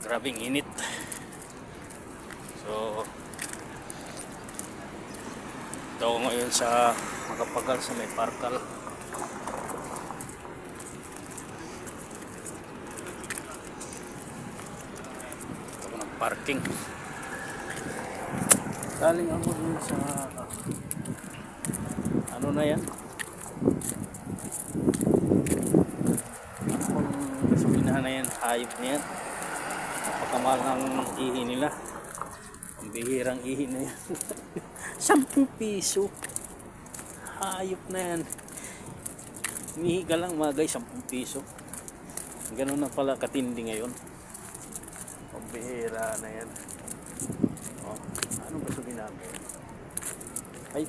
Grabing init. So ito ako ngayon sa Magapagal sa may Parkal. Ito ako ng parking. Galing ako dun sa ano na yan, kung gasolinahan na yan, hayop na yan. Napakamahal ng ihi nila. Ang bihirang ihi na yan. 10 piso. Hayop na yan. Umihi ka lang mga guys, 10 piso. Ganun na pala katindi ngayon. Ang bihira na yan. Oh, anong gasolina namin? Ay,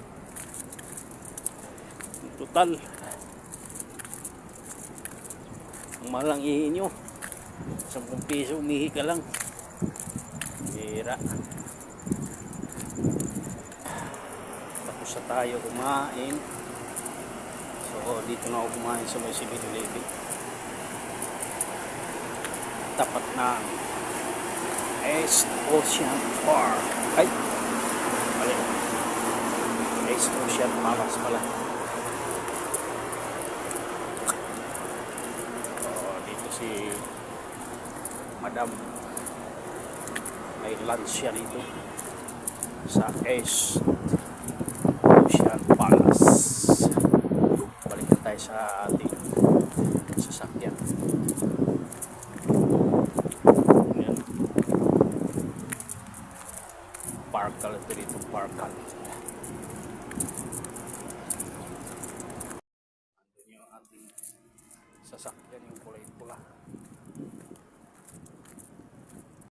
total. Ang mahal ang ihi nyo. 10 piso, umihi ka lang. Bihira. Tapos na tayo kumain. So dito na ako kumain sa may 7-Eleven. Tapat na East Ocean Park. Ay, mali. East Ocean Palace pala. So dito si Madam, may lunch siya dito sa East Ocean Palace. Balik na tayo sa ating sasakyan. Ayan. Parkal ito dito, Parkal.